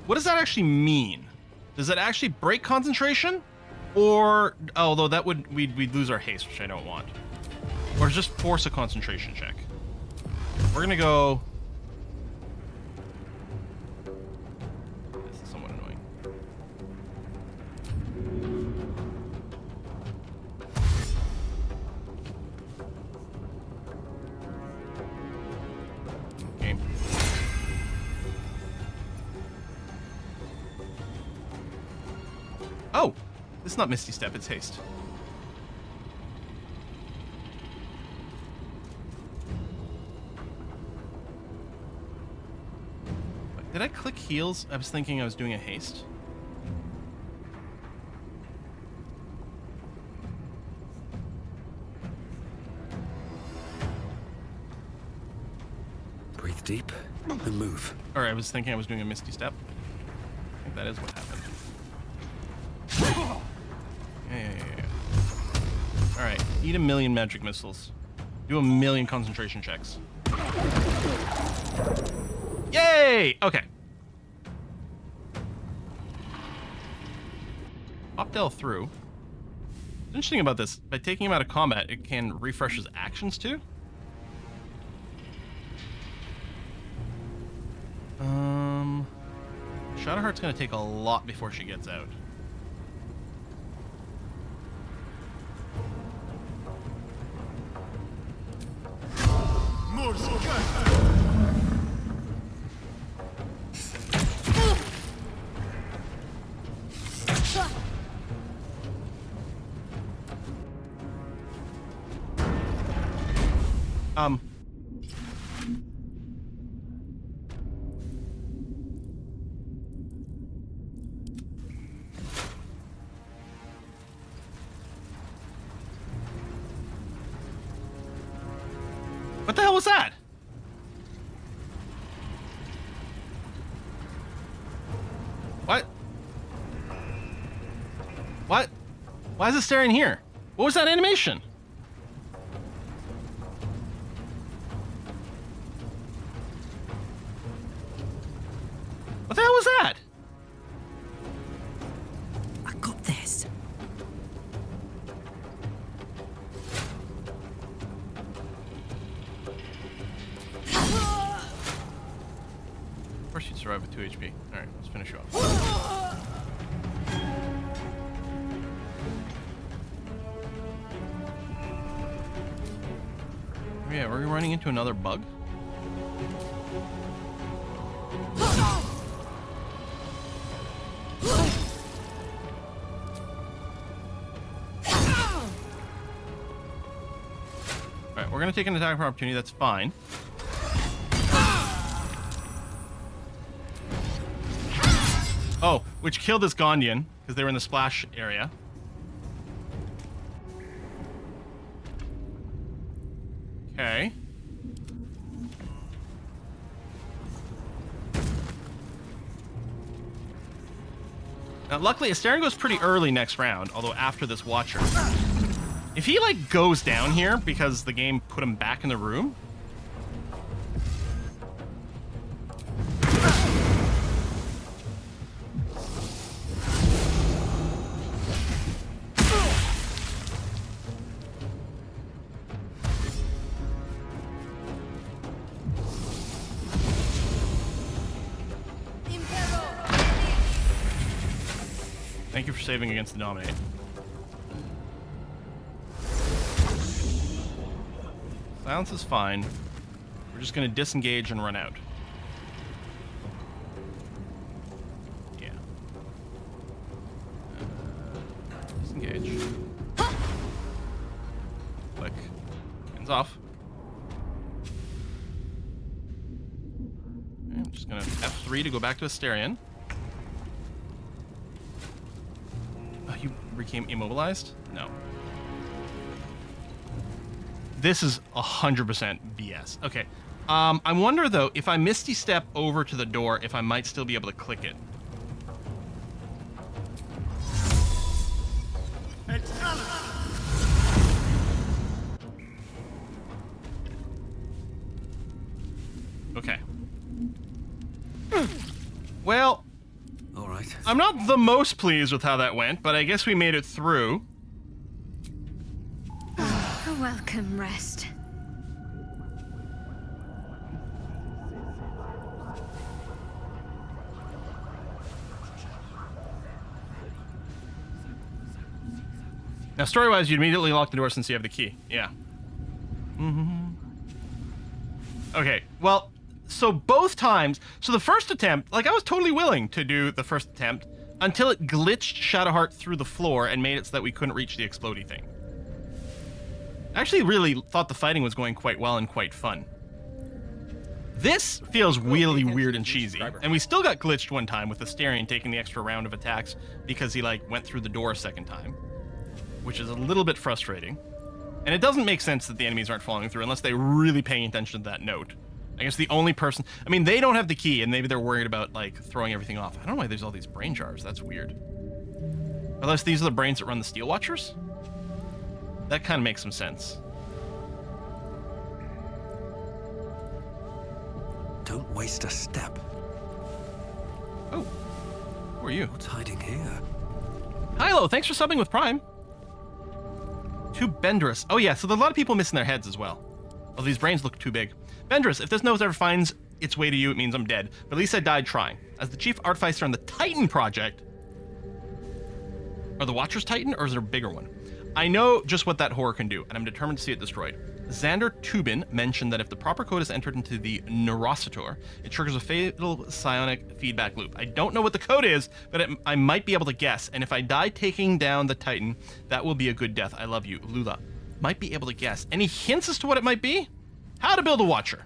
What does that actually mean? Does that actually break concentration? Or, although that would, we'd lose our haste, which I don't want. Or just force a concentration check. We're gonna go... This is somewhat annoying. Okay. Oh! This is not Misty Step, it's Haste. Did I click heals? I was thinking I was doing a haste. Breathe deep and move. Or I was thinking I was doing a Misty Step. I think that is what happened. Yeah. Alright, eat 1,000,000 magic missiles. Do 1,000,000 concentration checks. Yay! Okay. Pop Del through. What's interesting about this, by taking him out of combat, it can refresh his actions too. Shadowheart's gonna take a lot before she gets out. What the hell was that? What? What? Why is it staring here? What was that animation? What the hell was that? I got this. Of course you'd survive with 2 HP. Alright, let's finish you off. Oh yeah, we're running into another bug? Alright, we're gonna take an attack for opportunity, that's fine. Oh, which killed this Gondian, because they were in the splash area. Okay. Now, luckily, Astarion goes pretty early next round, although after this Watcher. If he, like, goes down here because the game put him back in the room... Thank you for saving against the Dominate. Silence is fine. We're just going to disengage and run out. Yeah. Disengage. Click. Hands off. Okay, I'm just going to F3 to go back to Astarion. You became immobilized? No. This is 100% BS. Okay. I wonder, though, if I Misty Step over to the door, if I might still be able to click it. Okay. Well, All right. I'm not the most pleased with how that went, but I guess we made it through. A welcome rest. Now, story-wise, you immediately lock the door since you have the key. Yeah. Okay, well, so both times... So the first attempt, like, I was totally willing to do the first attempt until it glitched Shadowheart through the floor and made it so that we couldn't reach the explodey thing. I actually really thought the fighting was going quite well and quite fun. This feels really weird and cheesy, and we still got glitched one time with Asterion taking the extra round of attacks because he, like, went through the door a second time, which is a little bit frustrating. And it doesn't make sense that the enemies aren't following through unless they're really paying attention to that note. I guess the only person... I mean, they don't have the key, and maybe they're worried about, like, throwing everything off. I don't know why there's all these brain jars. That's weird. Unless these are the brains that run the Steel Watchers? That kind of makes some sense. Don't waste a step. Oh. Who are you? What's hiding here? Hilo, thanks for subbing with Prime. Too Benderous. Oh yeah, so there's a lot of people missing their heads as well. Oh, these brains look too big. Benderous, if this nose ever finds its way to you, it means I'm dead. But at least I died trying. As the chief artificer on the Titan project... Are the Watchers Titan, or is there a bigger one? I know just what that horror can do, and I'm determined to see it destroyed. Xander Tubin mentioned that if the proper code is entered into the Neurocitor, it triggers a fatal psionic feedback loop. I don't know what the code is, but I might be able to guess, and if I die taking down the Titan, that will be a good death. I love you. Lula. Might be able to guess. Any hints as to what it might be? How to build a Watcher.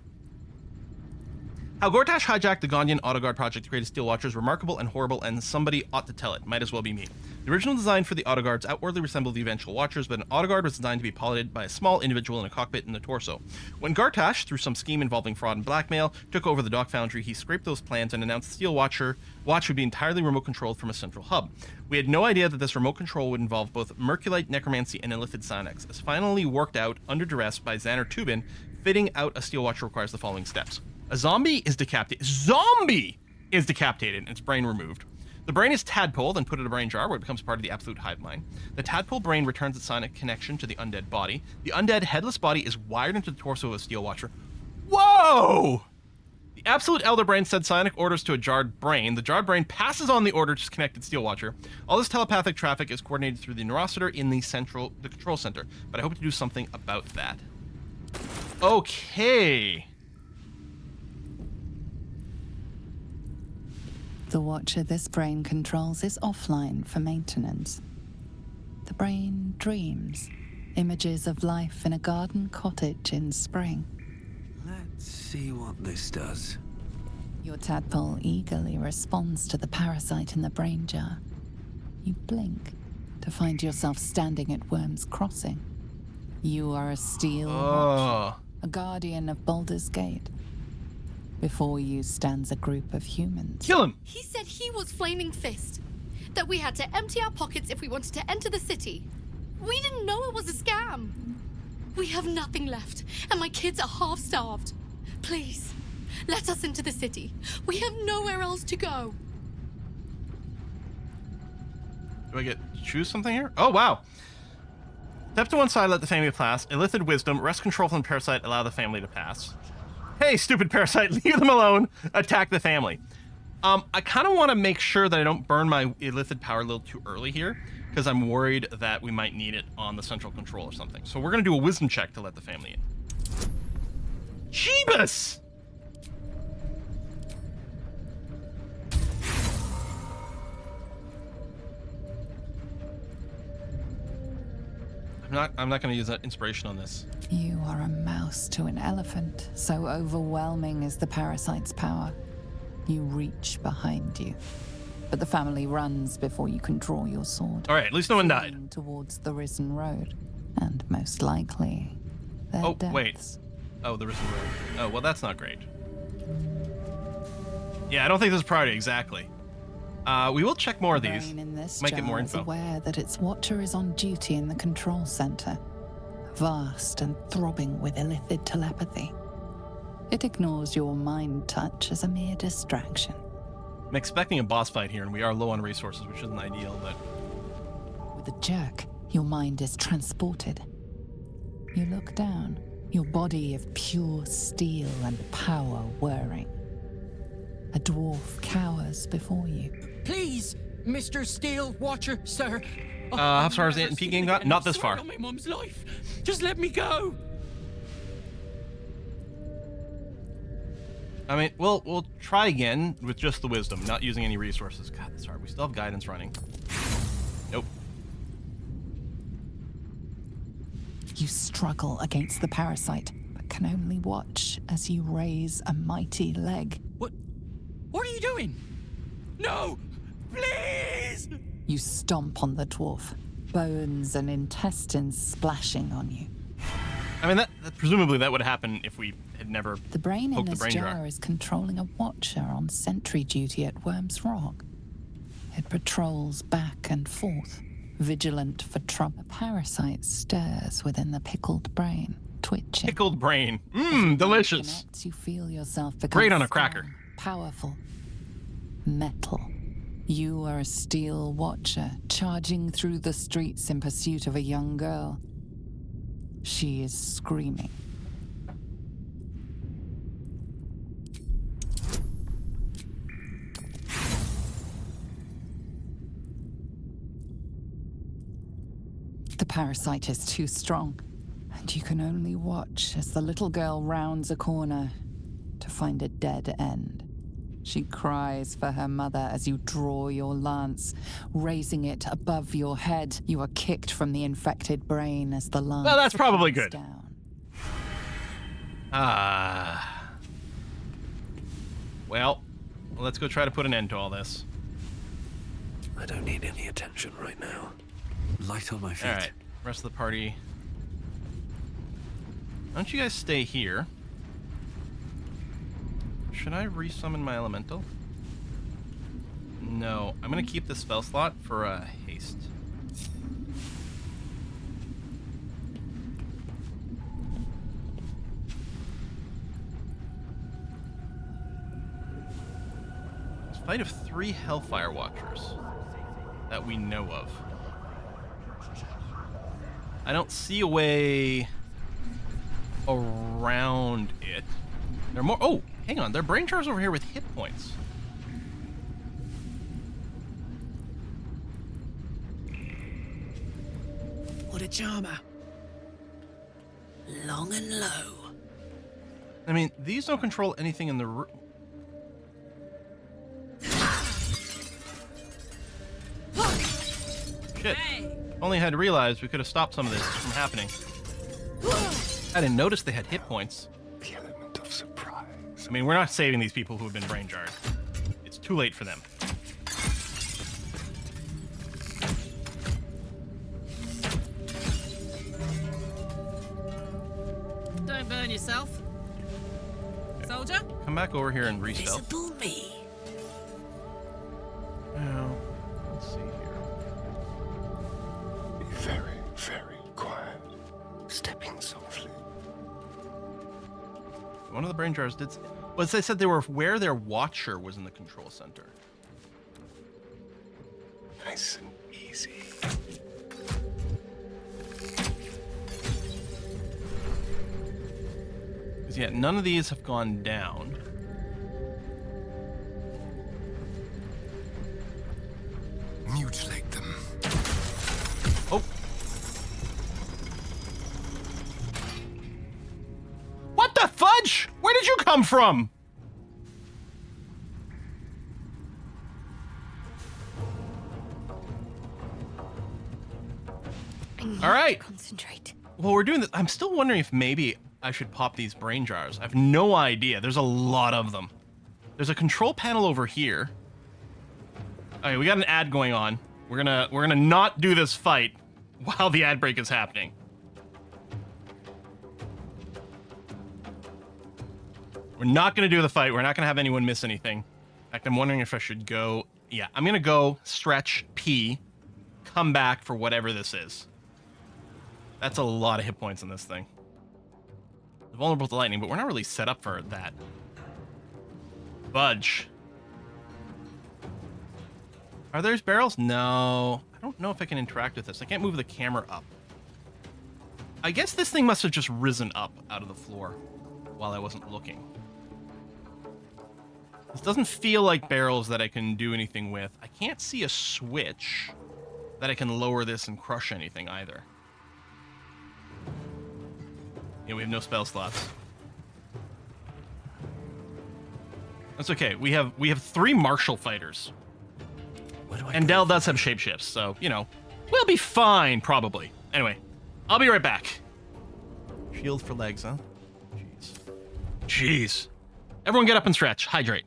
How Gortash hijacked the Gondian Autoguard project to create a Steel Watcher is remarkable and horrible, and somebody ought to tell it. Might as well be me. The original design for the Autoguards outwardly resembled the eventual Watchers, but an Autoguard was designed to be piloted by a small individual in a cockpit in the torso. When Gartash, through some scheme involving fraud and blackmail, took over the Dock Foundry, he scraped those plans and announced the Steel Watch would be entirely remote controlled from a central hub. We had no idea that this remote control would involve both Merculite, Necromancy, and Illithid psionics. As finally worked out under duress by Xander Tubin, fitting out a Steel Watcher requires the following steps. A zombie is decapitated. Zombie is decapitated and its brain removed. The brain is tadpoled and put in a brain jar where it becomes part of the absolute hive mind. The tadpole brain returns its psionic connection to the undead body. The undead headless body is wired into the torso of a Steel Watcher. Whoa! The absolute elder brain sends psionic orders to a jarred brain. The jarred brain passes on the order to connected Steel Watcher. All this telepathic traffic is coordinated through the Neurocitor in the control center, but I hope to do something about that. Okay. The Watcher this brain controls is offline for maintenance. The brain dreams, images of life in a garden cottage in spring. Let's see what this does. Your tadpole eagerly responds to the parasite in the brain jar. You blink to find yourself standing at Worm's Crossing. You are a Steel Watcher, a guardian of Baldur's Gate. Before you stands a group of humans. Kill him! He said he was Flaming Fist. That we had to empty our pockets if we wanted to enter the city. We didn't know it was a scam. We have nothing left, and my kids are half-starved. Please, let us into the city. We have nowhere else to go. Do I get to choose something here? Oh, wow. Step to one side, let the family pass. Illithid wisdom, wrest control from the parasite, allow the family to pass. Hey, stupid parasite, leave them alone. Attack the family. I kind of want to make sure that I don't burn my Illithid power a little too early here, because I'm worried that we might need it on the central control or something. So we're going to do a wisdom check to let the family in. Jeebus! I'm not going to use that inspiration on this. You are a mouse to an elephant, so overwhelming is the parasite's power. You reach behind you, but the family runs before you can draw your sword. All right, at least no one died. Fleeing towards the risen road, and most likely, their deaths. Wait. Oh, the risen road. Oh, well, that's not great. Yeah, I don't think this is priority, exactly. We will check more of these. The brain in this Might get more jar is info. aware that its Watcher is on duty in the control center, vast and throbbing with Illithid telepathy. It ignores your mind touch as a mere distraction. I'm expecting a boss fight here, and we are low on resources, which isn't ideal, but... With a jerk, your mind is transported. You look down, your body of pure steel and power whirring. A dwarf cowers before you. Please, Mr. Steel Watcher, sir. How far is the MP game got? Not this far. On my mum's life. Just let me go. I mean, we'll try again with just the wisdom, not using any resources. God, that's hard. We still have guidance running. Nope. You struggle against the parasite, but can only watch as you raise a mighty leg. What are you doing? No! Please! You stomp on the dwarf, bones and intestines splashing on you. I mean, that presumably that would happen if we had never The brain in poked the this brain jar jar. is controlling a watcher on sentry duty at Worm's Rock. It patrols back and forth, vigilant for trouble. A parasite stirs within the pickled brain, twitching. Pickled brain. As your Mmm, mind delicious. connects, you feel yourself become Great on a strong, cracker. powerful, metal. You are a steel watcher, charging through the streets in pursuit of a young girl. She is screaming. The parasite is too strong, and you can only watch as the little girl rounds a corner to find a dead end. She cries for her mother as you draw your lance, raising it above your head. You are kicked from the infected brain as the lance Well, that's probably comes good. down. Well, let's go try to put an end to all this. I don't need any attention right now. Light on my feet. All right, rest of the party. Why don't you guys stay here? Should I resummon my elemental? No, I'm gonna keep the spell slot for haste. Fight of 3 Hellfire Watchers that we know of. I don't see a way around it. There are more. Oh, hang on. There are brain jars over here with hit points. What a charmer. Long and low. I mean, these don't control anything in the room. Shit. Only had realized we could have stopped some of this from happening. I didn't notice they had hit points. The element of surprise. I mean, we're not saving these people who have been brain jarred. It's too late for them. Don't burn yourself. Soldier? Come back over here and respell. Visible me. Now, let's see here. Be very, very quiet. Stepping softly. One of the brain jars did. Well, they said they were where their watcher was in the control center. Nice and easy. Because yet none of these have gone down. Mutilate them. Oh. What the fudge? Where did you come from? All right. Concentrate. Well, we're doing this. I'm still wondering if maybe I should pop these brain jars. I have no idea. There's a lot of them. There's a control panel over here. Okay, we got an ad going on. We're gonna not do this fight while the ad break is happening. We're not gonna do the fight. We're not gonna have anyone miss anything. In fact, I'm wondering if I should go. Yeah, I'm gonna go stretch P, come back for whatever this is. That's a lot of hit points in this thing. Vulnerable to lightning, but we're not really set up for that. Budge. Are there barrels? No. I don't know if I can interact with this. I can't move the camera up. I guess this thing must have just risen up out of the floor while I wasn't looking. This doesn't feel like barrels that I can do anything with. I can't see a switch that I can lower this and crush anything either. Yeah, we have no spell slots. That's okay. We have 3 martial fighters. Where do I And go? Dell does have shapeshifts, so, you know, we'll be fine, probably. Anyway, I'll be right back. Shield for legs, huh? Jeez. Jeez. Everyone get up and stretch. Hydrate.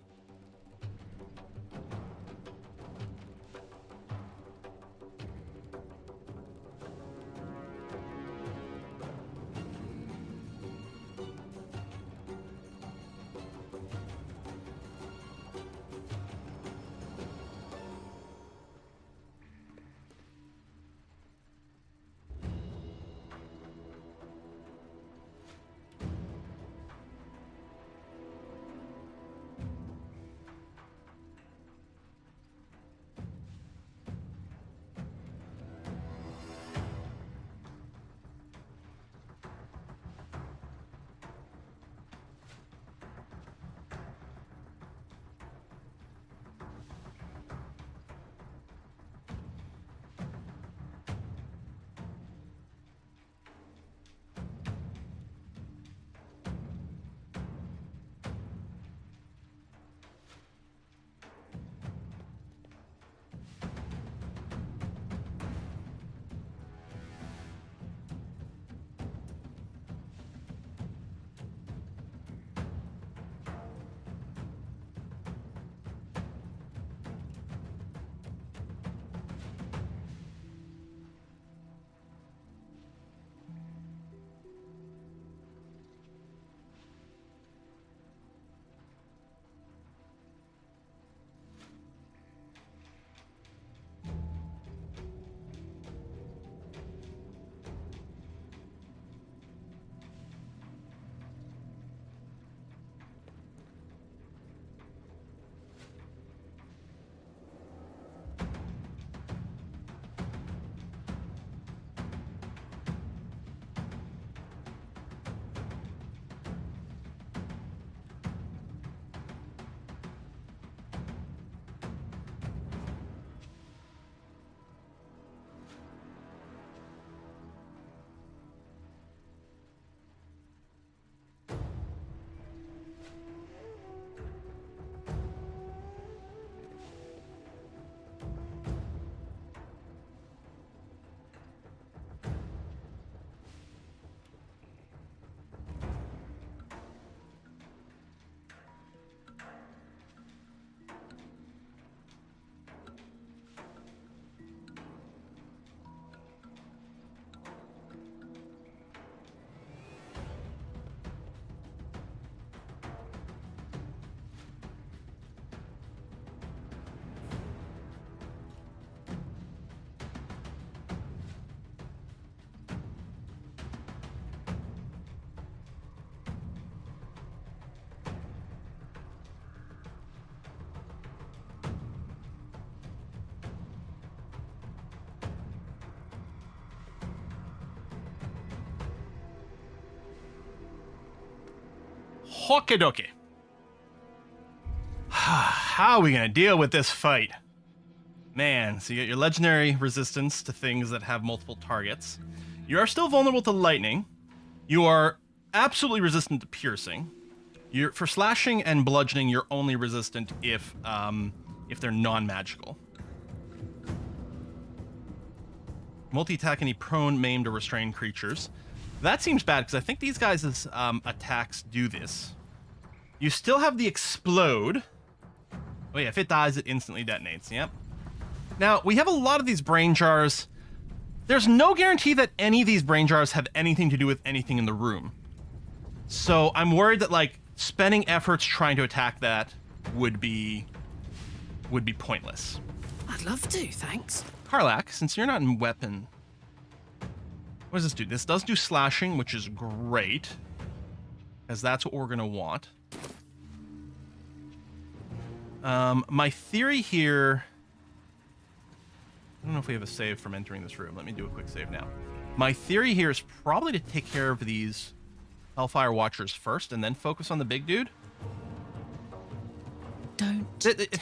Okie dokie. How are we going to deal with this fight? Man, so you get your legendary resistance to things that have multiple targets. You are still vulnerable to lightning. You are absolutely resistant to piercing. For slashing and bludgeoning, you're only resistant if they're non-magical. Multi-attack any prone, maimed, or restrained creatures. That seems bad because I think these guys' attacks do this. You still have the explode. Oh yeah, if it dies, it instantly detonates. Yep. Now, we have a lot of these brain jars. There's no guarantee that any of these brain jars have anything to do with anything in the room. So I'm worried that, like, spending efforts trying to attack that would be pointless. I'd love to, thanks. Karlak, since you're not in weapon... What does this do? This does do slashing, which is great, because that's what we're going to want. My theory here I don't know if we have a save from entering this room. Let me do a quick save now. My theory here is probably to take care of these Hellfire Watchers first and then focus on the big dude. Don't.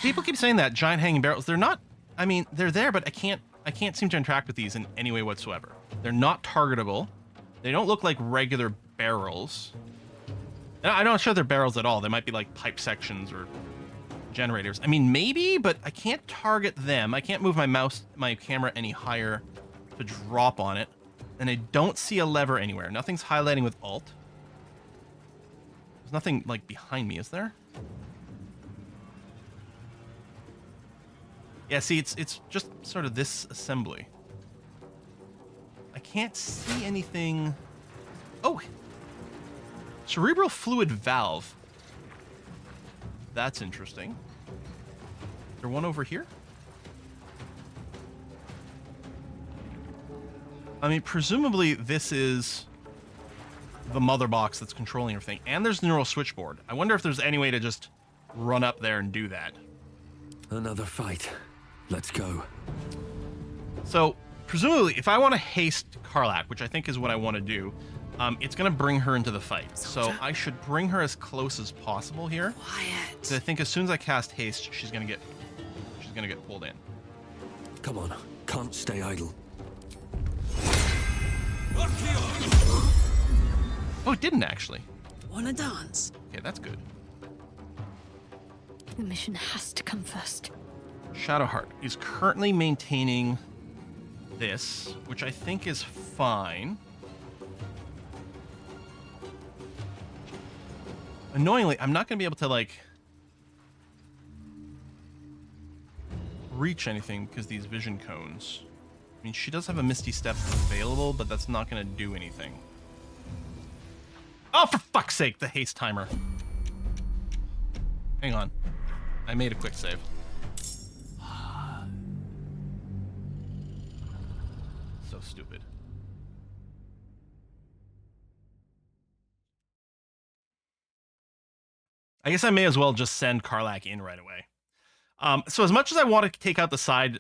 People keep saying that giant hanging barrels. They're not. I mean, they're there, but I can't seem to interact with these in any way whatsoever. They're not targetable. They don't look like regular barrels. I'm not sure they're barrels at all. They might be like pipe sections or generators. I mean, maybe, but I can't target them. I can't move my camera any higher to drop on it. And I don't see a lever anywhere. Nothing's highlighting with Alt. There's nothing like behind me, is there? Yeah, see, it's just sort of this assembly. I can't see anything. Oh, cerebral fluid valve. That's interesting. Is there one over here? I mean, presumably this is the mother box that's controlling everything. And there's the neural switchboard. I wonder if there's any way to just run up there and do that. Another fight. Let's go. So, presumably, if I want to haste Karlach, which I think is what I want to do, it's going to bring her into the fight. So I should bring her as close as possible here. Quiet. 'Cause I think as soon as I cast haste, she's going to get pulled in. Come on. Can't stay idle. Oh, it didn't actually. Wanna dance? Okay, that's good. The mission has to come first. Shadowheart is currently maintaining this, which I think is fine. Annoyingly, I'm not going to be able to, like, reach anything because these vision cones. I mean, she does have a Misty Step available, but that's not going to do anything. Oh, for fuck's sake, the haste timer. Hang on. I made a quick save. So stupid. I guess I may as well just send Karlach in right away. So as much as I want to take out the side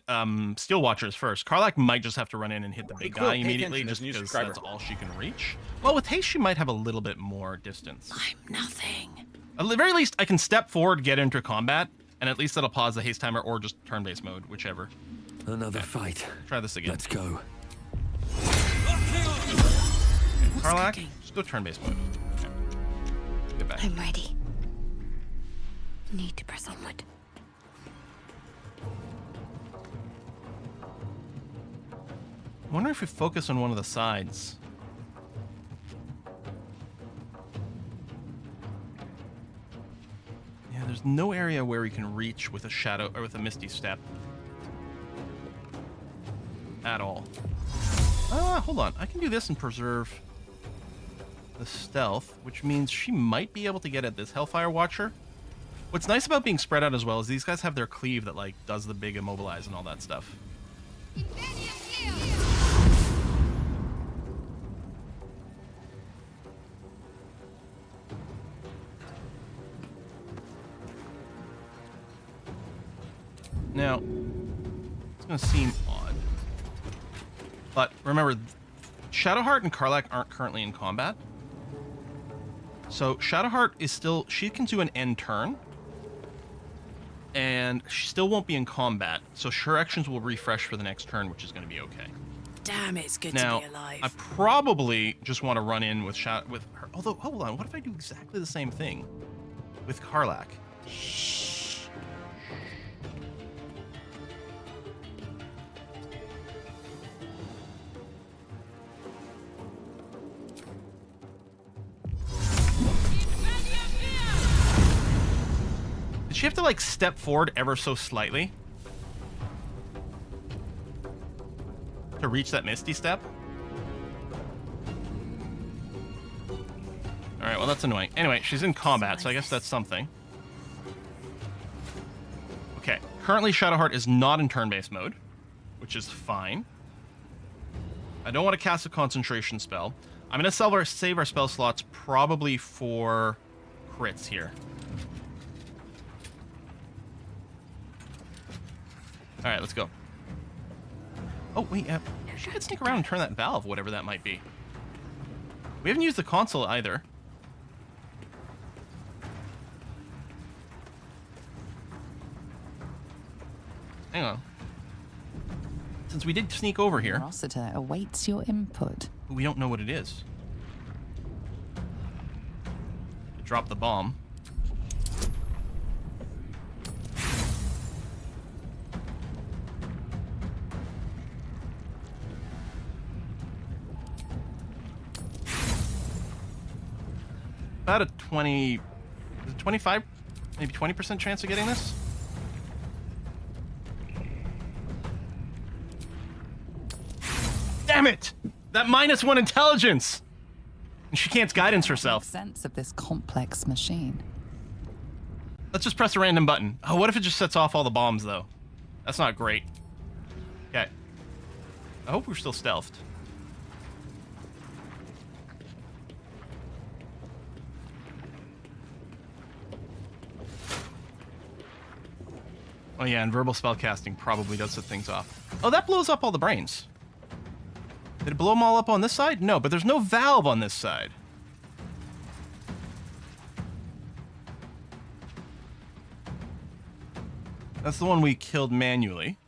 Steel Watchers first, Karlach might just have to run in and hit the big guy immediately just because that's all she can reach. Well, with haste, she might have a little bit more distance. I'm nothing. At the very least, I can step forward, get into combat, and at least that'll pause the haste timer or just turn-based mode, whichever. Another fight. Try this again. Let's go. Karlach, cooking? just go turn-based mode. Okay. Get back. I'm ready. Need to press onward. I wonder if we focus on one of the sides. Yeah, there's no area where we can reach with a shadow or with a Misty Step. At all. Hold on. I can do this and preserve the stealth, which means she might be able to get at this Hellfire Watcher. What's nice about being spread out as well is these guys have their cleave that, like, does the big immobilize and all that stuff. Now, it's going to seem odd, but remember, Shadowheart and Karlach aren't currently in combat. So Shadowheart is still, she can do an end turn, and she still won't be in combat, so her actions will refresh for the next turn, which is going to be okay. Damn, it's good Now, to be alive. I probably just want to run in with her. Although, hold on, what if I do exactly the same thing with Karlach? Did she have to, like, step forward ever so slightly to reach that Misty Step? Alright, well, that's annoying. Anyway, she's in combat, so I guess that's something. Okay, currently Shadowheart is not in turn-based mode, which is fine. I don't want to cast a concentration spell. I'm going to save our spell slots probably for crits here. Alright, let's go. Oh, wait, she could sneak around and turn that valve, whatever that might be. We haven't used the console either. Hang on. Since we did sneak over here, Rossiter awaits your input. we don't know what it is. Drop the bomb. About a 25, maybe 20% chance of getting this. Damn it! That -1 intelligence! And she can't guidance herself. Make sense of this complex machine. Let's just press a random button. Oh, what if it just sets off all the bombs, though? That's not great. Okay. I hope we're still stealthed. Oh yeah, and verbal spellcasting probably does set things off. Oh, that blows up all the brains. Did it blow them all up on this side? No, but there's no valve on this side. That's the one we killed manually.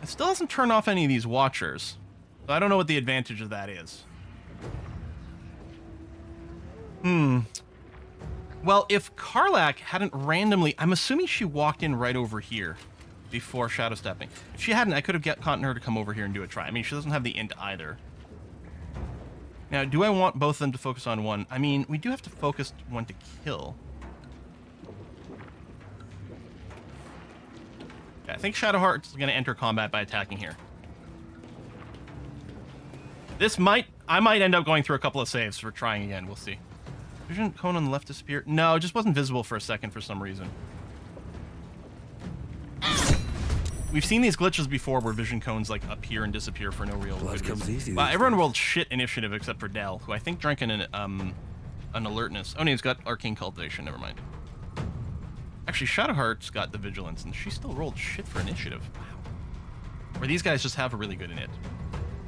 It still doesn't turn off any of these watchers. So I don't know what the advantage of that is. Well, if Karlach hadn't randomly... I'm assuming she walked in right over here before shadow stepping. If she hadn't, I could have gotten her to come over here and do a try. I mean, she doesn't have the int either. Now, do I want both of them to focus on one? I mean, we do have to focus one to kill. Okay, I think Shadowheart's going to enter combat by attacking here. I might end up going through a couple of saves for trying again. We'll see. Vision cone on the left disappeared. No, it just wasn't visible for a second for some reason. We've seen these glitches before where vision cones like appear and disappear for no real Life good comes reason. easy Well, these everyone days. rolled shit initiative except for Dell, who I think drank an alertness. Oh no, he's got arcane cultivation. Never mind. Actually, Shadowheart's got the vigilance, and she still rolled shit for initiative. Wow. Where these guys just have a really good in it.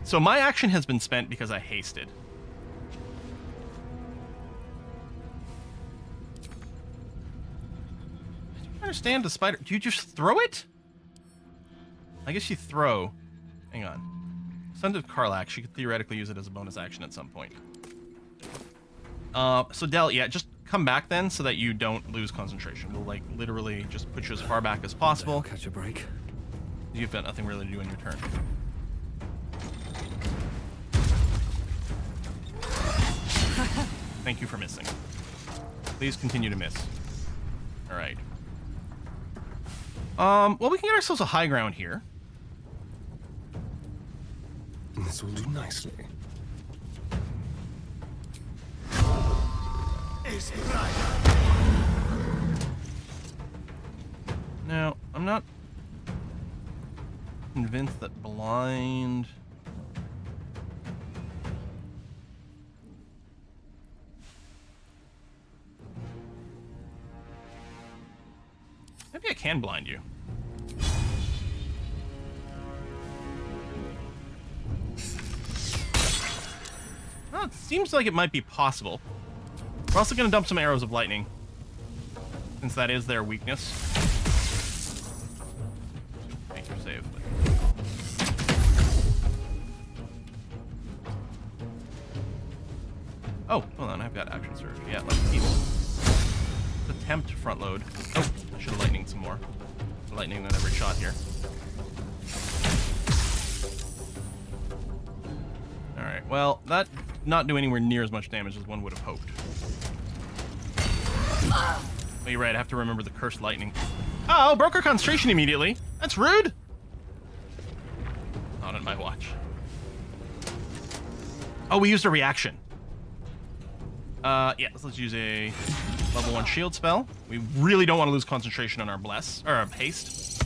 So my action has been spent because I hasted. I don't understand the spider. Do you just throw it? I guess you throw. Hang on. Send it to Karlach. She could theoretically use it as a bonus action at some point. So Del, yeah, just come back then so that you don't lose concentration. We'll like literally just put you as far back as I'll possible. catch a break. You've got nothing really to do in your turn. Thank you for missing. Please continue to miss. All right. Well, we can get ourselves a high ground here. This will do nicely. Now, I'm not convinced that blind... Maybe I can blind you. Well, it seems like it might be possible. We're also going to dump some arrows of lightning, since that is their weakness. Make your save. Oh, hold on, I've got action surge. Yeah, let's keep attempt front load. Oh, I should have lightning some more. Lightning on every shot here. Alright, well, that not do anywhere near as much damage as one would have hoped. Oh, you're right, I have to remember the cursed lightning. Oh, broke our concentration immediately. That's rude. Not on my watch. Oh, we used a reaction. Yeah, let's use a level 1 shield spell. We really don't want to lose concentration on our bless, or our haste.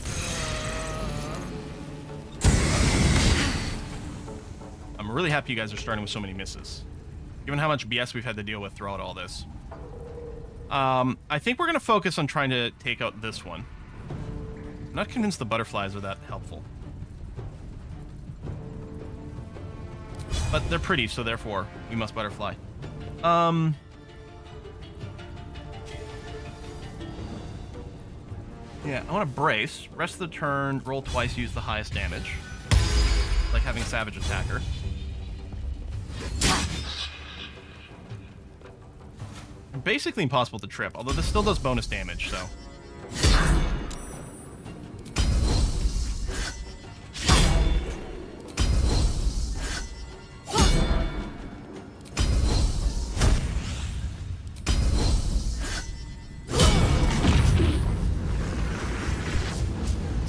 I'm really happy you guys are starting with so many misses, given how much BS we've had to deal with throughout all this. I think we're going to focus on trying to take out this one. not convinced the butterflies are that helpful. But they're pretty, so therefore we must butterfly. Yeah, I want to brace. Rest of the turn, roll twice, use the highest damage. Like having Savage Attacker. Basically impossible to trip, although this still does bonus damage, so.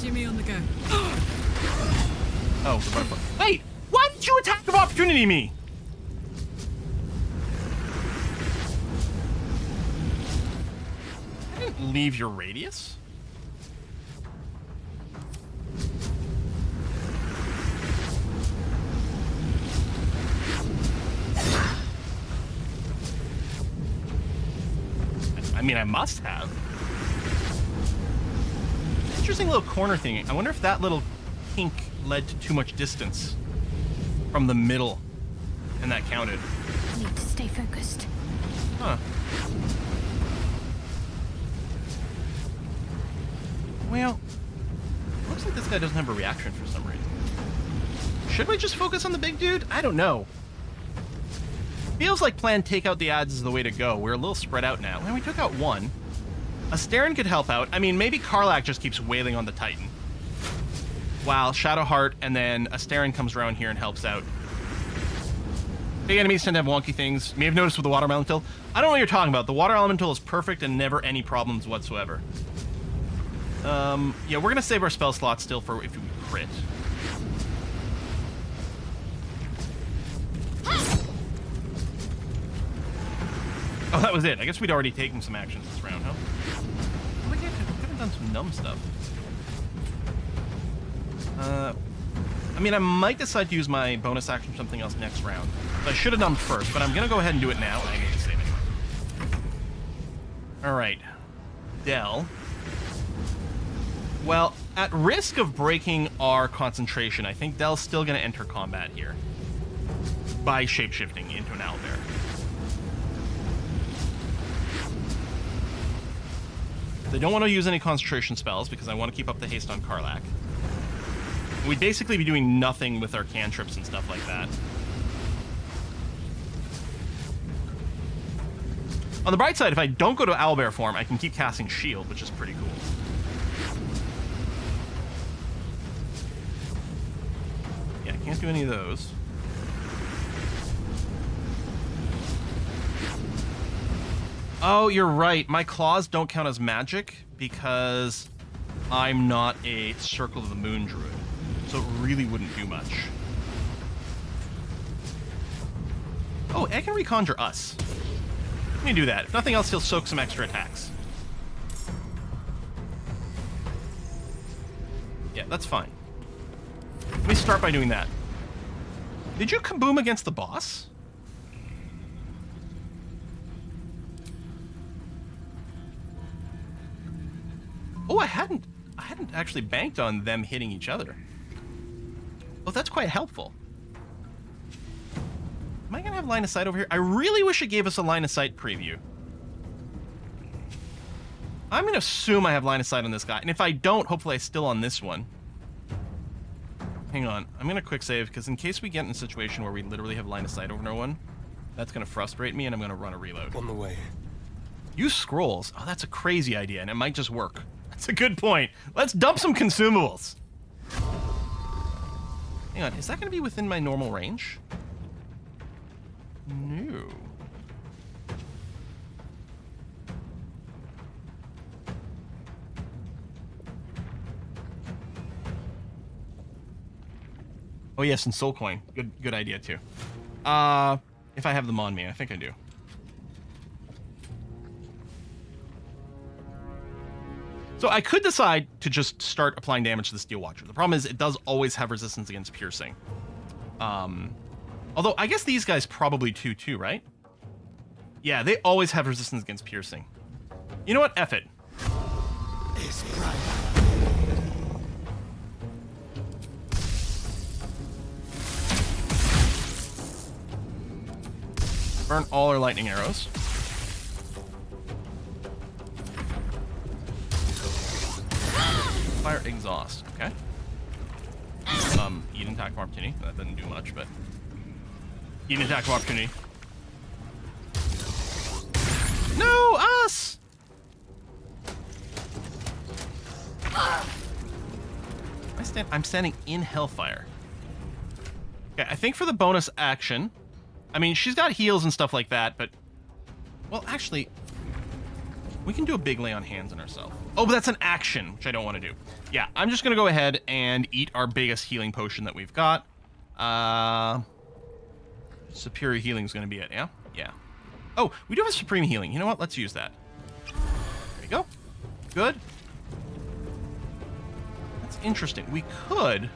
Jimmy on the go. Oh, the butterfly. Wait! Why did you attack of opportunity me? I didn't leave your radius. I mean, I must have. Interesting little corner thing. I wonder if that little kink led to too much distance from the middle, and that counted. Need to stay focused. Huh. Well, looks like this guy doesn't have a reaction for some reason. Should we just focus on the big dude? I don't know. Feels like plan take out the ads is the way to go. We're a little spread out now. Well, we took out one. Astarion could help out. I mean, maybe Karlach just keeps wailing on the Titan. While Shadowheart and then Astarion comes around here and helps out. Big enemies tend to have wonky things. You may have noticed with the Water Elemental. I don't know what you're talking about. The Water Elemental is perfect and never any problems whatsoever. Yeah, we're going to save our spell slots still for if we crit. Oh, that was it. I guess we'd already taken some actions this round, huh? Oh, we could have done some dumb stuff. I mean, I might decide to use my bonus action for something else next round. So I should have done first, but I'm going to go ahead and do it now. I need to save anyway. All right. Dell. Well, at risk of breaking our concentration, I think Dell's still going to enter combat here. By shapeshifting into an owlbear. They don't want to use any concentration spells because I want to keep up the haste on Karlach. We'd basically be doing nothing with our cantrips and stuff like that. On the bright side, if I don't go to owlbear form, I can keep casting shield, which is pretty cool. Yeah, I can't do any of those. Oh, you're right. My claws don't count as magic because I'm not a Circle of the Moon druid. So it really wouldn't do much. Oh, I can reconjure us. Let me do that. If nothing else, he'll soak some extra attacks. Yeah, that's fine. Let me start by doing that. Did you kaboom against the boss? Oh, I hadn't actually banked on them hitting each other. Oh, that's quite helpful. Am I gonna have line of sight over here? I really wish it gave us a line of sight preview. I'm gonna assume I have line of sight on this guy, and if I don't, hopefully I still on this one. Hang on, I'm gonna quick save, because in case we get in a situation where we literally have line of sight over no one, that's gonna frustrate me, and I'm gonna run a reload. On the way. Use scrolls. Oh, that's a crazy idea, and it might just work. That's a good point. Let's dump some consumables. Hang on, is that going to be within my normal range? No. Oh yes, and soul coin. Good idea too. If I have them on me, I think I do. So I could decide to just start applying damage to the Steel Watcher. The problem is it does always have resistance against piercing. Although I guess these guys probably do too, right? Yeah, they always have resistance against piercing. You know what? F it. Burn all our lightning arrows. Fire exhaust. Okay. Eat an attack of opportunity. That doesn't do much, but eat an attack of opportunity. No, us! I'm standing in Hellfire. Okay, I think for the bonus action, I mean, she's got heals and stuff like that, but... Well, actually, we can do a big lay on hands on ourselves. Oh, but that's an action, which I don't want to do. Yeah, I'm just going to go ahead and eat our biggest healing potion that we've got. Superior healing is going to be it, yeah? Yeah. Oh, we do have a supreme healing. You know what? Let's use that. There we go. Good. That's interesting. We could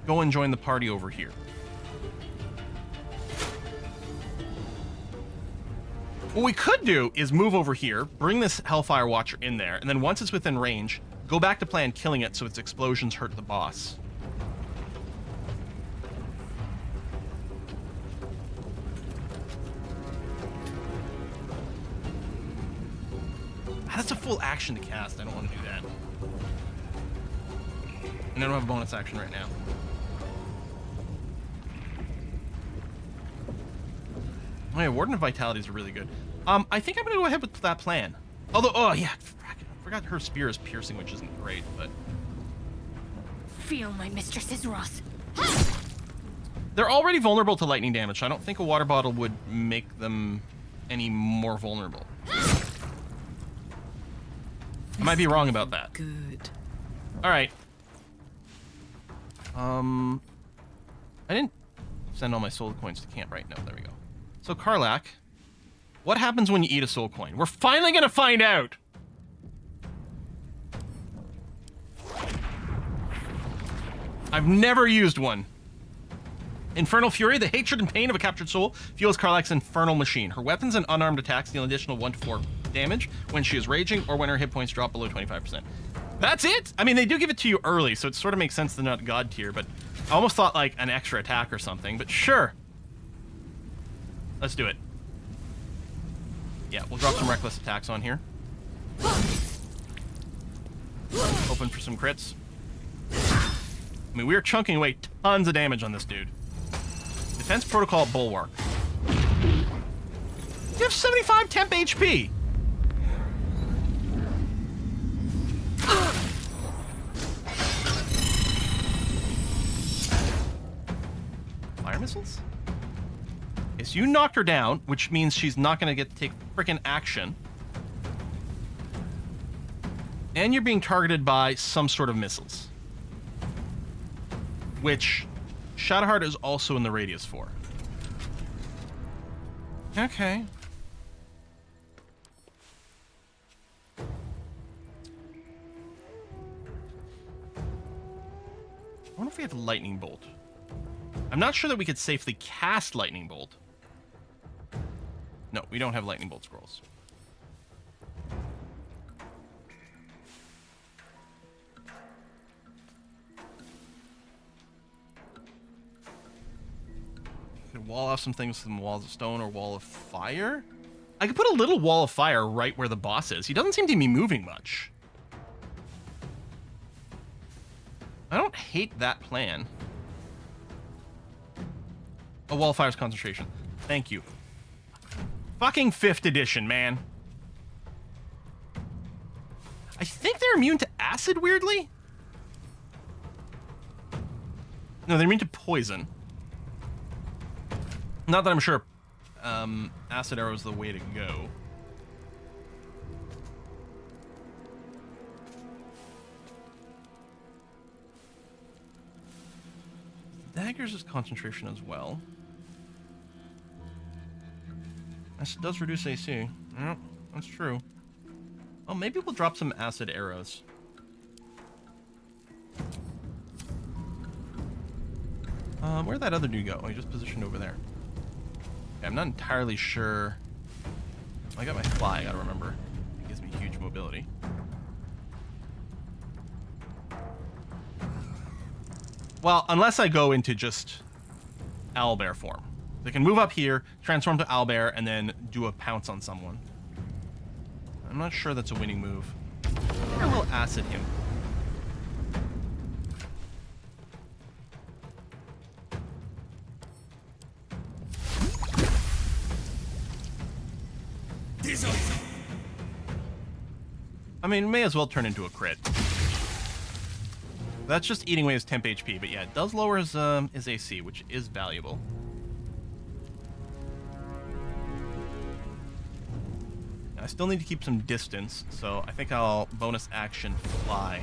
go and join the party over here. What we could do is move over here, bring this Hellfire Watcher in there, and then once it's within range, go back to plan killing it so its explosions hurt the boss. That's a full action to cast. I don't want to do that. And I don't have a bonus action right now. Oh yeah, Warden of Vitality is really good. I think I'm going to go ahead with that plan. Although, oh yeah, I forgot her spear is piercing, which isn't great, but... Feel my mistress's wrath. They're already vulnerable to lightning damage, so I don't think a water bottle would make them any more vulnerable. I might be wrong about that. Good. Alright. I didn't send all my soul coins to camp, right? No, there we go. So, Karlach, what happens when you eat a soul coin? We're finally gonna find out! I've never used one. Infernal Fury, the hatred and pain of a captured soul, fuels Karlach's infernal machine. Her weapons and unarmed attacks deal an additional 1 to 4 damage when she is raging or when her hit points drop below 25%. That's it? I mean, they do give it to you early, so it sort of makes sense they're not god tier, but I almost thought like an extra attack or something, but sure. Let's do it. Yeah, we'll drop some reckless attacks on here. Open for some crits. I mean, we are chunking away tons of damage on this dude. Defense Protocol Bulwark. You have 75 temp HP! Fire missiles? Okay, so you knocked her down, which means she's not going to get to take frickin' action. And you're being targeted by some sort of missiles. Which Shadowheart is also in the radius for. Okay. I wonder if we have Lightning Bolt. I'm not sure that we could safely cast Lightning Bolt. No, we don't have Lightning Bolt scrolls. Could wall off some things with some walls of stone or wall of fire. I could put a little wall of fire right where the boss is. He doesn't seem to be moving much. I don't hate that plan. A wall of fire's concentration. Thank you. Fucking 5th edition, man. I think they're immune to acid, weirdly. No, they're immune to poison. Not that I'm sure acid arrow is the way to go. Daggers is concentration as well. This does reduce AC. Yep, that's true. Oh, maybe we'll drop some acid arrows. Where'd that other dude go? Oh, he just positioned over there. Okay, I'm not entirely sure. I got my fly, I gotta remember. It gives me huge mobility. Well, unless I go into just owlbear form. They can move up here, transform to owlbear, and then do a pounce on someone. I'm not sure that's a winning move. I will acid him. I mean, may as well turn into a crit. That's just eating away his temp HP, but yeah, it does lower his AC, which is valuable. I still need to keep some distance, so I think I'll bonus action fly.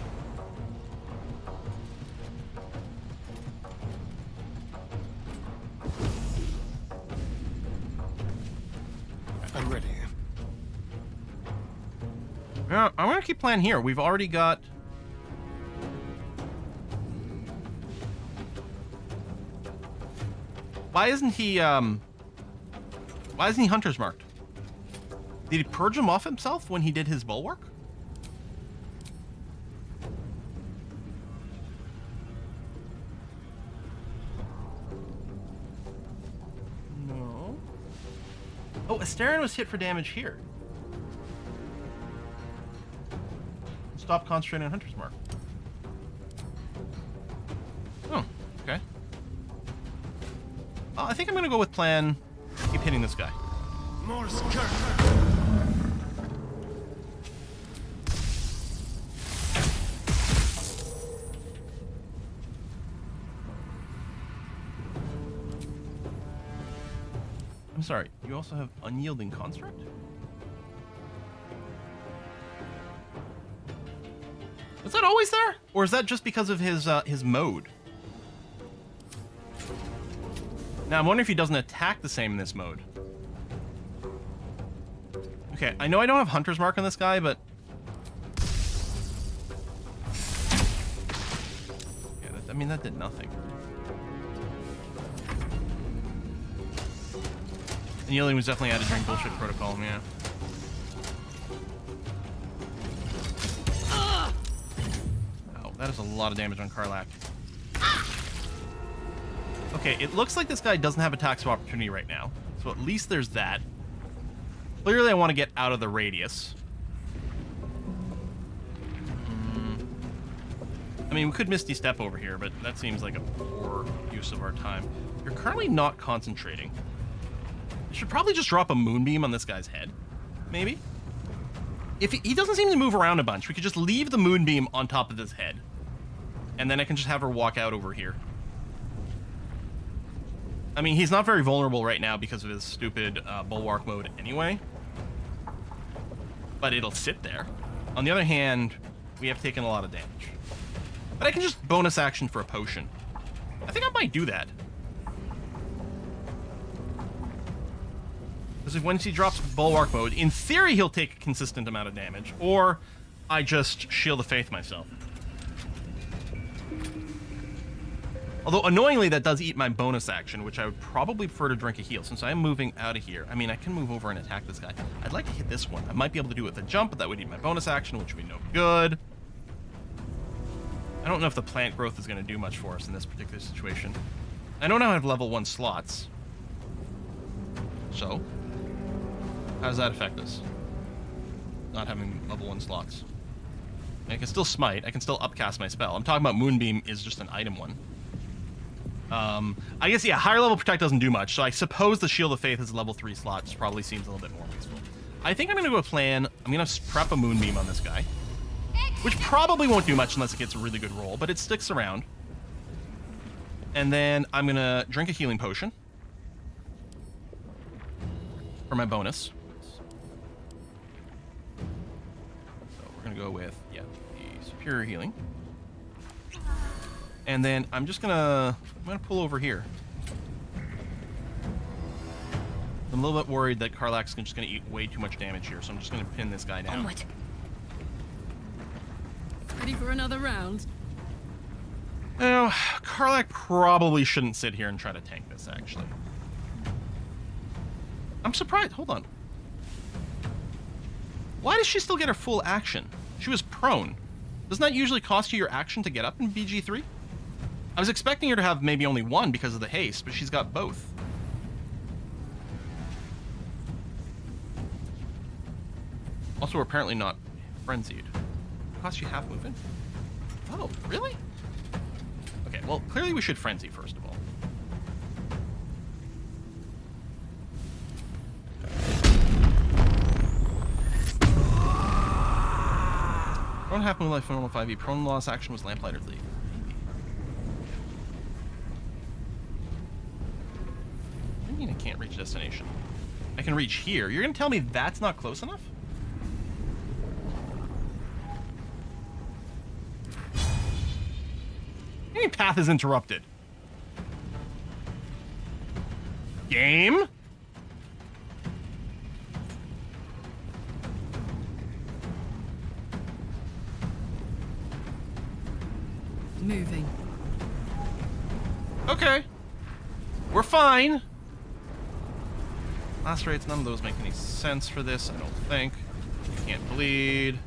I'm ready. Yeah, I'm gonna keep playing here. We've already got... Why isn't he Hunter's Marked? Did he purge him off himself when he did his bulwark? No. Oh, Astarion was hit for damage here. Stop concentrating on Hunter's Mark. Oh, okay. I think I'm gonna go with plan. Keep hitting this guy. Morse curse. I'm sorry, you also have Unyielding Construct? Was that always there? Or is that just because of his mode? Now, I'm wondering if he doesn't attack the same in this mode. Okay, I know I don't have Hunter's Mark on this guy, but... Yeah, I mean, that did nothing. And Yielding was definitely added during Bullshit Protocol, yeah. Oh, that is a lot of damage on Karlach. Okay, it looks like this guy doesn't have attacks of opportunity right now. So at least there's that. Clearly I want to get out of the radius. I mean, we could Misty Step over here, but that seems like a poor use of our time. You're currently not concentrating. I should probably just drop a Moonbeam on this guy's head. Maybe? If he doesn't seem to move around a bunch, we could just leave the Moonbeam on top of his head. And then I can just have her walk out over here. I mean, he's not very vulnerable right now because of his stupid Bulwark mode anyway. But it'll sit there. On the other hand, we have taken a lot of damage. But I can just bonus action for a potion. I think I might do that. Because if once he drops Bulwark mode, in theory he'll take a consistent amount of damage. Or I just Shield of Faith myself. Although, annoyingly, that does eat my bonus action, which I would probably prefer to drink a heal, since I am moving out of here. I mean, I can move over and attack this guy. I'd like to hit this one. I might be able to do it with a jump, but that would eat my bonus action, which would be no good. I don't know if the plant growth is going to do much for us in this particular situation. I know now I have level 1 slots. So, how does that affect us? Not having level 1 slots. I can still smite. I can still upcast my spell. I'm talking about Moonbeam is just an item one. I guess, yeah, higher level protect doesn't do much, so I suppose the Shield of Faith as a level 3 slot just probably seems a little bit more useful. I think I'm going to go with plan. I'm going to prep a Moonbeam on this guy, which probably won't do much unless it gets a really good roll, but it sticks around. And then I'm going to drink a healing potion for my bonus. So we're going to go with, yeah, the Superior Healing. And then I'm just I'm gonna pull over here. I'm a little bit worried that Karlach's just gonna eat way too much damage here, so I'm just gonna pin this guy down. Onward. Ready for another round? Now, Karlach probably shouldn't sit here and try to tank this, actually. I'm surprised. Hold on. Why does she still get her full action? She was prone. Doesn't that usually cost you your action to get up in BG3? I was expecting her to have maybe only one because of the haste, but she's got both. Also, we're apparently not frenzied. Costs you half movement? Oh, really? Okay, well, clearly we should frenzy first of all. Prone half move life, normal 5e. Prone loss action was Lamplighter's League. What do you mean I can't reach destination? I can reach here. You're gonna tell me that's not close enough? Any path is interrupted. Game? Moving. Okay. We're fine. Last rates, none of those make any sense for this, I don't think. You can't bleed.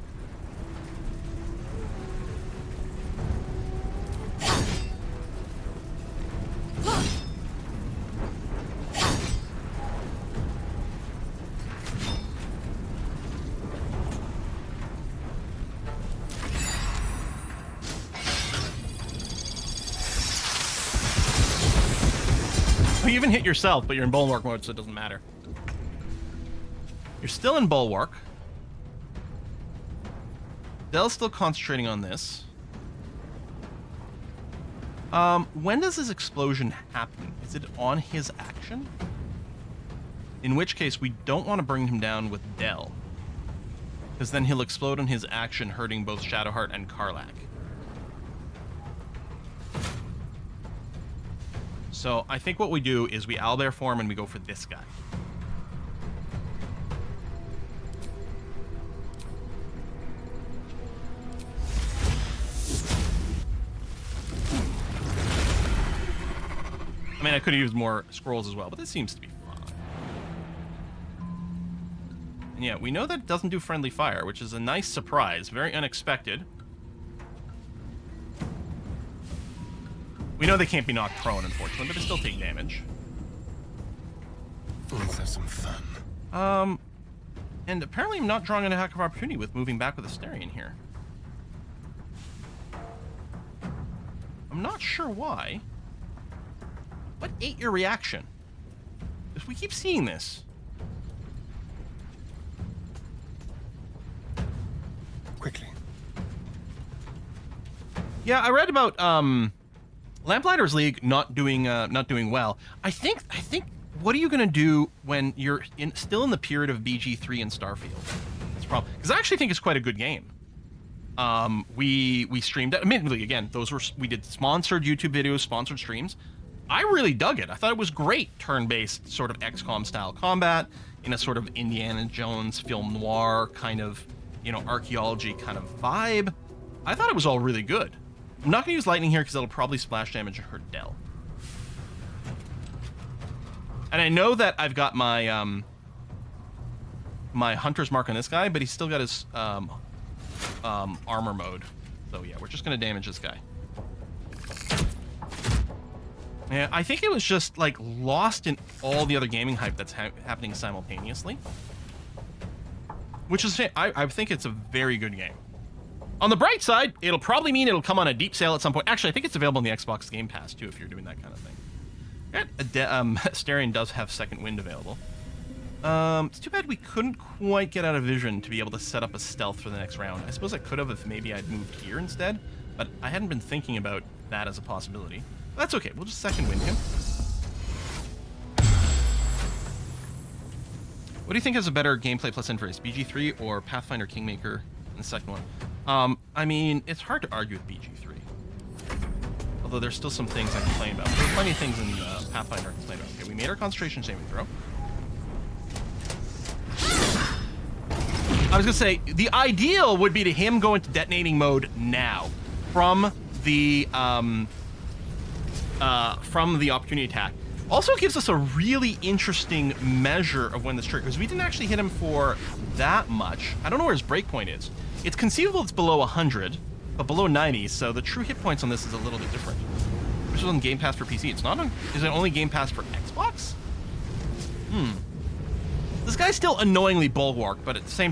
You even hit yourself, but you're in bulwark mode, so it doesn't matter. You're still in bulwark. Dell's still concentrating on this. When does this explosion happen? Is it on his action? In which case, we don't want to bring him down with Dell. Because then he'll explode on his action, hurting both Shadowheart and Karlach. So I think what we do is we owlbear form and we go for this guy. I mean, I could have used more scrolls as well, but this seems to be fine. And yeah, we know that it doesn't do friendly fire, which is a nice surprise, very unexpected. We know they can't be knocked prone, unfortunately, but they still take damage. Let's have some fun. And apparently I'm not drawing an attack of opportunity with moving back with Asterion here. I'm not sure why. What ate your reaction? If we keep seeing this. Quickly. Yeah, I read about Lamplighter's League not doing well. I think what are you gonna do when you're still in the period of BG3 and Starfield? That's the problem. Because I actually think it's quite a good game. We streamed it. Admittedly, again, we did sponsored YouTube videos, sponsored streams. I really dug it. I thought it was great turn-based sort of XCOM style combat in a sort of Indiana Jones film noir kind of, you know, archaeology kind of vibe. I thought it was all really good. I'm not gonna use lightning here because it'll probably splash damage and hurt Dell. And I know that I've got my my hunter's mark on this guy, but he's still got his armor mode. So yeah, we're just gonna damage this guy. Yeah, I think it was just like lost in all the other gaming hype that's happening simultaneously. Which is, I think it's a very good game. On the bright side, it'll probably mean it'll come on a deep sale at some point. Actually, I think it's available on the Xbox Game Pass too, if you're doing that kind of thing. Asterion does have Second Wind available. It's too bad we couldn't quite get out of vision to be able to set up a stealth for the next round. I suppose I could have if maybe I'd moved here instead, but I hadn't been thinking about that as a possibility. But that's okay, we'll just Second Wind him. What do you think has a better gameplay plus interface, BG3 or Pathfinder Kingmaker in the second one? I mean, it's hard to argue with BG3. Although there's still some things I complain about. There's plenty of things in Pathfinder I complain about. Okay, we made our concentration saving throw. I was gonna say, the ideal would be to him go into detonating mode now from the opportunity attack. Also gives us a really interesting measure of when this triggers, because we didn't actually hit him for that much. I don't know where his breakpoint is. It's conceivable it's below 100, but below 90, so the true hit points on this is a little bit different. This is on Game Pass for PC. It's not on... Is it only Game Pass for Xbox? This guy's still annoyingly bulwark, but at the same